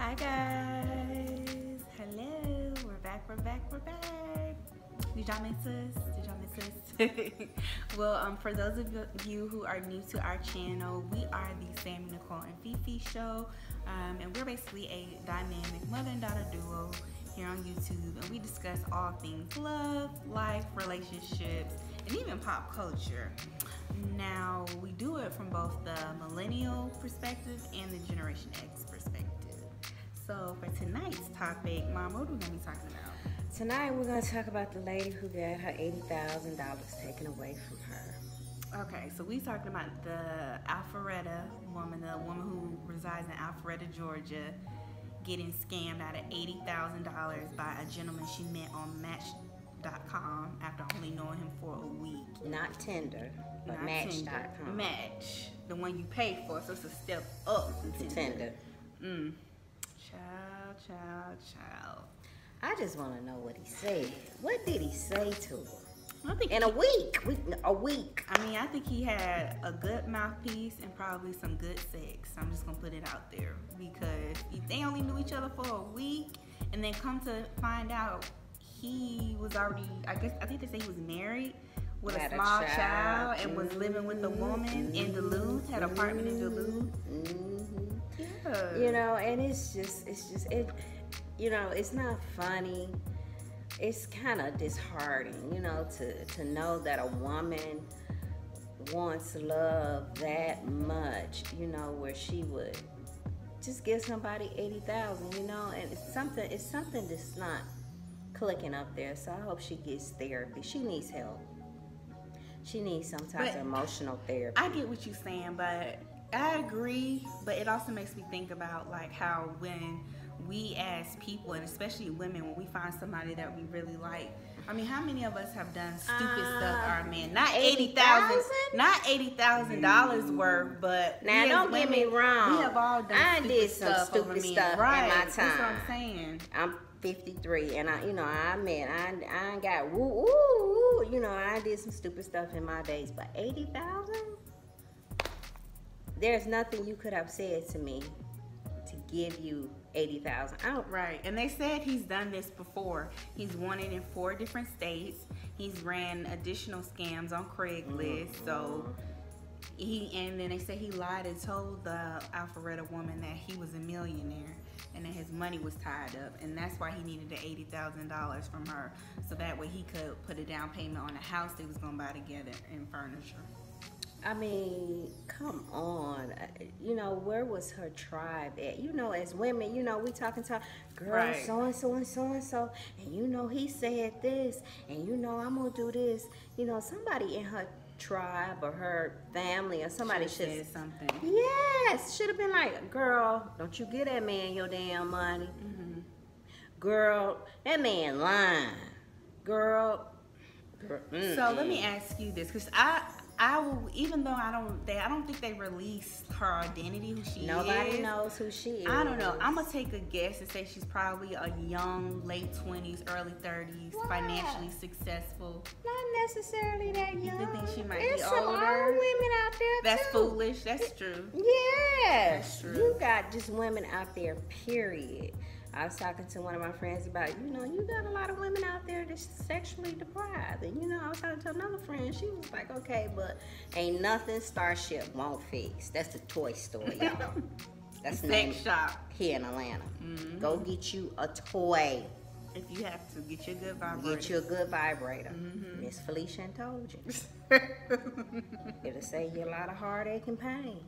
Hi guys. Hello. We're back. Did y'all miss us? Well, for those of you who are new to our channel, we are the Sammy, Nicole, and Fifi show. And we're basically a dynamic mother and daughter duo here on YouTube. And we discuss all things love, life, relationships, and even pop culture. Now, we do it from both the millennial perspective and the Generation X perspective. So for tonight's topic, Mom, what are we going to be talking about? Tonight we're going to talk about the lady who got her $80,000 taken away from her. Okay, so we talking about the Alpharetta woman, the woman who resides in Alpharetta, Georgia, getting scammed out of $80,000 by a gentleman she met on Match.com after only knowing him for a week. Not Tinder, but Match.com. Match, the one you pay for, so it's a step up from Tinder. Child. I just want to know what he said. What did he say to her? I think in a week. I mean, I think he had a good mouthpiece and probably some good sex. I'm just gonna put it out there because if they only knew each other for a week, and then come to find out he was already, I think they say he was married with a small child and was living with a woman in Duluth, had an apartment in Duluth. Yeah. You know, and it's just you know, it's not funny. It's kind of disheartening, you know, to know that a woman wants love that much, you know, where she would just give somebody $80,000, you know, and it's something that's not clicking up there. So I hope she gets therapy. She needs help. She needs some type of emotional therapy. I get what you're saying, but I agree, but it also makes me think about like how when we as people, and especially women, when we find somebody that we really like, I mean, how many of us have done stupid stuff for our man? Not $80,000 worth, but now don't get me wrong. We have all done stupid stuff in my time. That's what I'm saying. I'm 53, and I admit I ain't got you know, I did some stupid stuff in my days, but 80,000. There's nothing you could have said to me to give you 80,000. Right, and they said he's done this before. He's won it in 4 different states. He's ran additional scams on Craigslist. So and then they say he lied and told the Alpharetta woman that he was a millionaire and that his money was tied up, and that's why he needed the $80,000 from her, so that way he could put a down payment on a house they was gonna buy together and furniture. I mean, come on. You know, where was her tribe at? You know, as women, you know, we talking to girl, right, so-and-so and so-and-so, and you know, he said this, and you know, I'm going to do this. You know, somebody in her tribe or her family or somebody should have said something. Yes, should have been like, girl, don't you give that man your damn money. Girl, that man lying. Girl. So let me ask you this, because I will, even though I don't think they released her identity, who she is. Nobody knows who she is. I don't know. I'm gonna take a guess and say she's probably a young, late 20s, early 30s, financially successful. Not necessarily that young. You think she might There's be some older? old women out there That's too. foolish. That's true. Yes. That's true. You got just women out there, period. I was talking to one of my friends about, you know, you got a lot of women out there that's sexually deprived. And, you know, I was talking to another friend. She was like, okay, but ain't nothing Starship won't fix. That's the toy store, y'all. That's the sex shop here in Atlanta. Go get you a toy. If you have to, get you a good vibrator. Get you a good vibrator. Miss Felicia told you. It'll save you a lot of heartache and pain.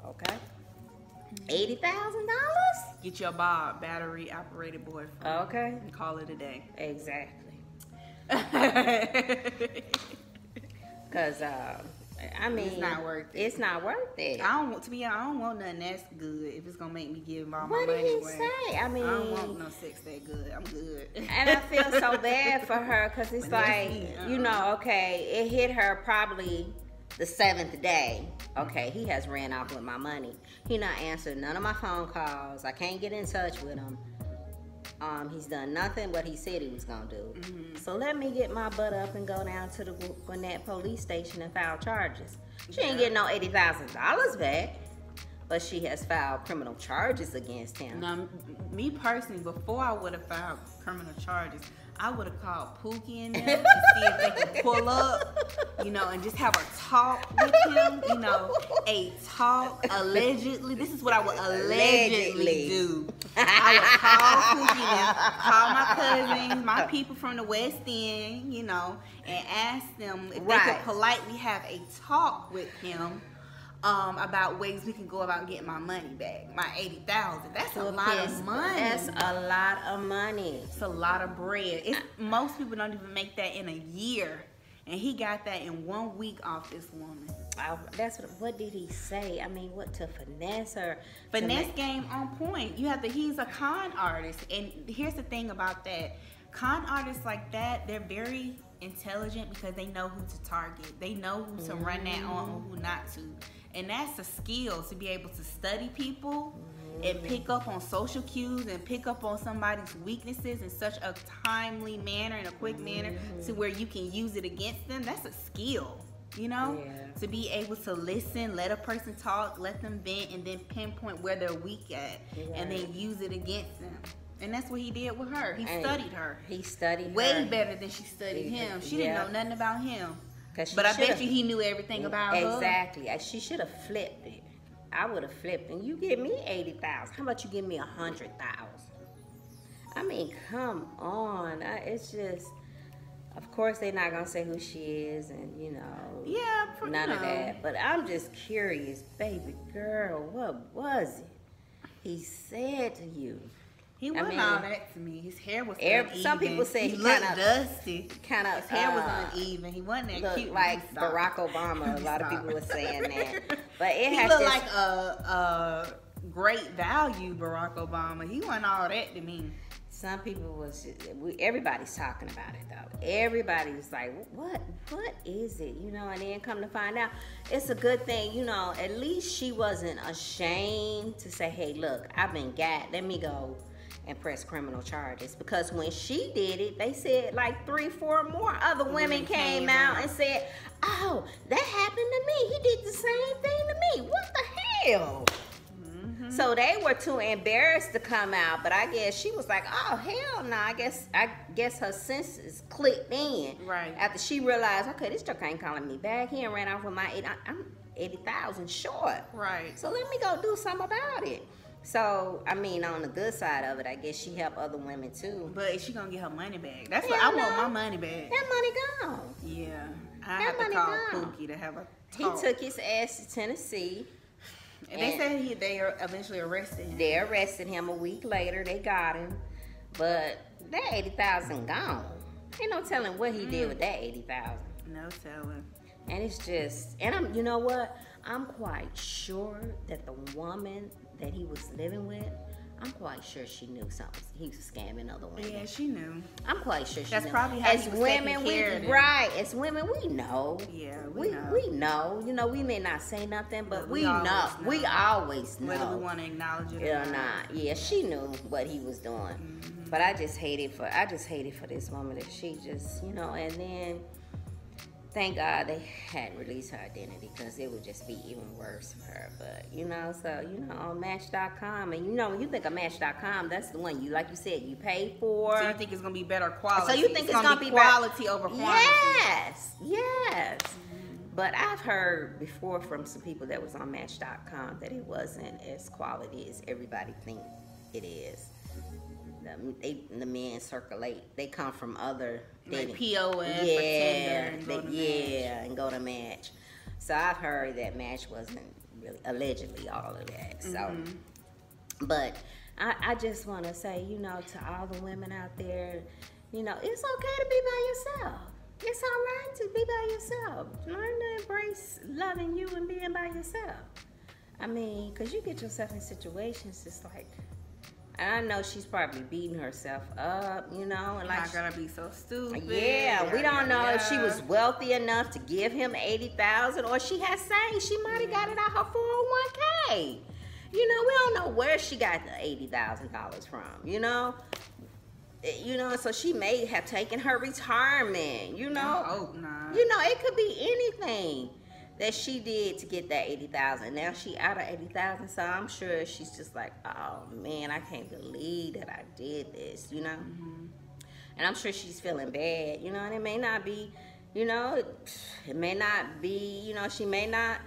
Okay. $80,000? Get your Bob battery operated boyfriend. Okay. And call it a day. Exactly. Cause I mean, it's not worth it. It's not worth it. I don't want nothing that's good if it's gonna make me give all my what money did he away. say? I mean, I don't want no sex that good. I'm good. And I feel so bad for her because it's like, you know, okay, it hit her probably the 7th day. Okay, he has ran off with my money. He not answered none of my phone calls. I can't get in touch with him. He's done nothing what he said he was gonna do. So let me get my butt up and go down to the Gwinnett police station and file charges. She ain't getting no $80,000 back. but she has filed criminal charges against him. Now, me personally, before I would have filed criminal charges, I would have called Pookie and them to see if they could pull up, you know, and just have a talk with him, you know, a talk, allegedly. This is what I would allegedly do. I would call Pookie and them, call my cousins, my people from the West End, you know, and ask them if they could politely have a talk with him. About ways we can go about getting my money back, my $80,000. That's a lot of money. That's a lot of money. It's a lot of bread. Most people don't even make that in a year, and he got that in 1 week off this woman. That's what did he say? I mean, what to finesse her? Finesse game on point. You have to. He's a con artist, and here's the thing about that. Con artists like that, they're very intelligent because they know who to target. They know who to run that on and who not to. And that's a skill, to be able to study people and pick up on social cues and pick up on somebody's weaknesses in such a timely manner and a quick manner to where you can use it against them. That's a skill, you know? Yeah. To be able to listen, let a person talk, let them vent, and then pinpoint where they're weak at and then use it against them. And that's what he did with her. He studied her. He studied way her. better than she studied him. She didn't know nothing about him. But I bet you he knew everything about her. Exactly. She should have flipped it. I would have flipped, and you give me $80,000. How about you give me $100,000? I mean, come on. It's just, of course, they're not gonna say who she is, and you know, none of that. But I'm just curious, baby girl, what was it he said to you? He wasn't all that to me. His hair was uneven. Some people say he looked dusty. Kind of. His hair was uneven. He wasn't that cute. Like Barack Obama. A lot of people were saying that. But he looked like a great value Barack Obama. He wasn't all that to me. Some people everybody's talking about it though. Everybody's like, what is it? You know, and then come to find out, it's a good thing, you know, at least she wasn't ashamed to say, hey, look, I've been got, let me go and press criminal charges. Because when she did it, they said like 3-4 more other women came out and said, oh, that happened to me. He did the same thing to me. What the hell? So they were too embarrassed to come out, but I guess she was like, "Oh hell no!" I guess her senses clicked in. Right. After she realized, okay, this truck ain't calling me back. He ran off with my I'm 80,000 short. Right. So let me go do something about it. So I mean, on the good side of it, I guess she helped other women too. But is she gonna get her money back? That's what I want, my money back. That money gone. Yeah. I have to call Pookie to have a talk. He took his ass to Tennessee. And they said they eventually arrested him. They arrested him a week later. They got him. But that $80,000 gone. Ain't no telling what he did with that $80,000. No telling. And it's just, and you know what? I'm quite sure that the woman that he was living with, I'm quite sure she knew something. He was scamming other women. Yeah, she knew. I'm quite sure she knew. That's probably how he was taking care of them. Right. As women, we know. Yeah, we know. You know, we may not say nothing, but we know. We always know. Whether we want to acknowledge it or not. Yeah, she knew what he was doing. But I just hated for this woman that she just, you know, and then thank God they hadn't released her identity because it would just be even worse for her. But, you know, so, you know, on Match.com, and, you know, when you think of Match.com, that's the one, like you said, you pay for. So you think it's going to be better quality. So you think it's going to be quality over quantity. Yes. But I've heard before from some people that was on Match.com that it wasn't as quality as everybody think it is. The men circulate. They come from other like POS, and go to Match. So I've heard that Match wasn't really allegedly all of that. So, but I just want to say, you know, to all the women out there, you know, it's okay to be by yourself. It's all right to be by yourself. Learn to embrace loving you and being by yourself. I mean, because you get yourself in situations, it's like. And I know she's probably beating herself up, you know. And like, not gonna be so stupid. Yeah, we don't know if she was wealthy enough to give him $80,000, or she has saved. She might have got it out her 401k. You know, we don't know where she got the $80,000 from. You know, so she may have taken her retirement. You know, I hope not. You know, it could be anything. that she did to get that 80,000. Now she out of 80,000, so I'm sure she's just like, oh man, I can't believe that I did this, you know. And I'm sure she's feeling bad, you know. And it may not be, you know, it may not be, you know, she may not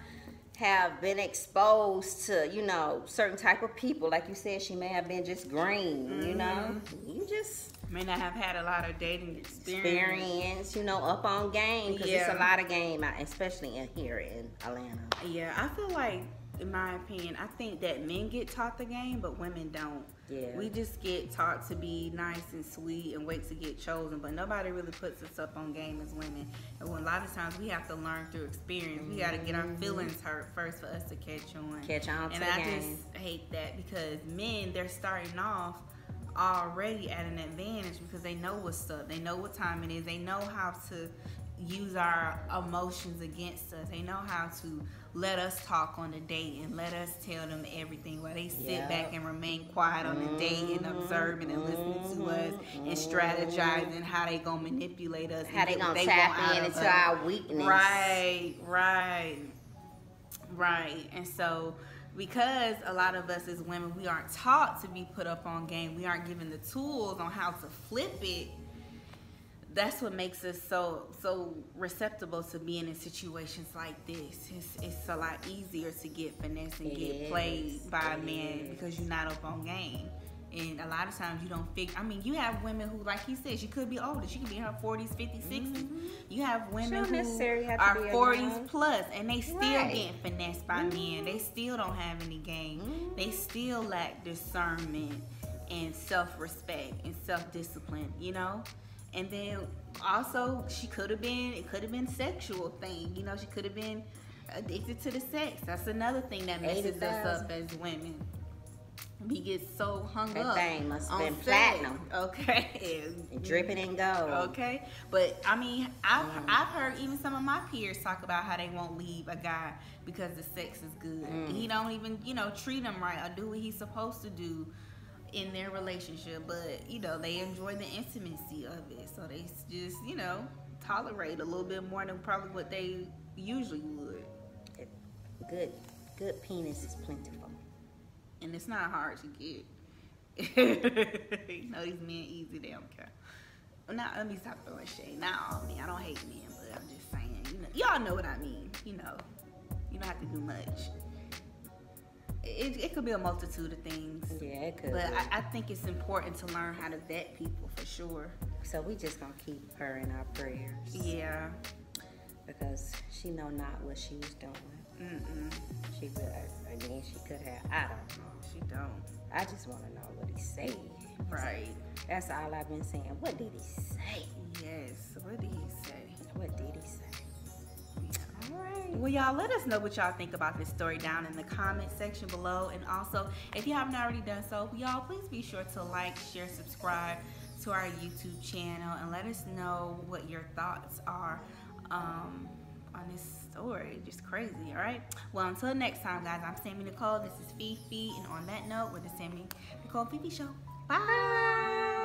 have been exposed to, you know, certain type of people. Like you said, she may have been just green, you know. You just may not have had a lot of dating experience, you know, up on game, because it's a lot of game, especially in here in Atlanta. Yeah, I feel like, in my opinion, I think that men get taught the game, but women don't. Yeah. We just get taught to be nice and sweet and wait to get chosen, but nobody really puts us up on game as women. And a lot of times we have to learn through experience. We got to get our feelings hurt first for us to catch on. And I just hate that, because men, they're starting off already at an advantage because they know what's up. They know what time it is. They know how to use our emotions against us. They know how to let us talk on the date and let us tell them everything, while they sit back and remain quiet on the date and observing and listening to us and strategizing how they gonna manipulate us, how they gonna tap into our weakness. Right. And so, because a lot of us as women, we aren't taught to be put up on game, we aren't given the tools on how to flip it, that's what makes us so receptible to being in situations like this. It's a lot easier to get finessed and get played by a man because you're not up on game. And a lot of times you don't figure. I mean, you have women who, like he said, she could be older. She could be in her 40s, 50s, 60s. You have women who are 40s plus, and they still getting finessed by men. They still don't have any game. They still lack discernment and self-respect and self-discipline, you know? And then also, it could have been sexual thing. You know, she could have been addicted to the sex. That's another thing that messes us up as women. We get so hung up. That thing must have been platinum. Okay. Dripping in gold. Okay. But I mean, I've heard even some of my peers talk about how they won't leave a guy because the sex is good. He don't even, you know, treat him right or do what he's supposed to do in their relationship, but you know, they enjoy the intimacy of it, so they just, you know, tolerate a little bit more than probably what they usually would. Good penis is plentiful, and it's not hard to get. You know, these men easy, they don't care. Now let me stop throwing shade. Not all men, I don't hate men, but I'm just saying, you know, y'all know what I mean. You know, you don't have to do much. It could be a multitude of things. Yeah, it could. But I think it's important to learn how to vet people for sure. So we just gonna keep her in our prayers. Yeah. Because she know not what she was doing. She would. Again, she could have. I don't know. She don't. I just want to know what he said. Right. That's all I've been saying. What did he say? Yes. What did he say? What did he say? Alright. Well, y'all, let us know what y'all think about this story down in the comment section below. And also, if you haven't already done so, y'all, please be sure to like, share, subscribe to our YouTube channel, and let us know what your thoughts are on this story. Just crazy, all right? Well, until next time, guys, I'm Sammy Nicole. This is Fifi, and on that note, we're the Sammy Nicole Fifi Show. Bye!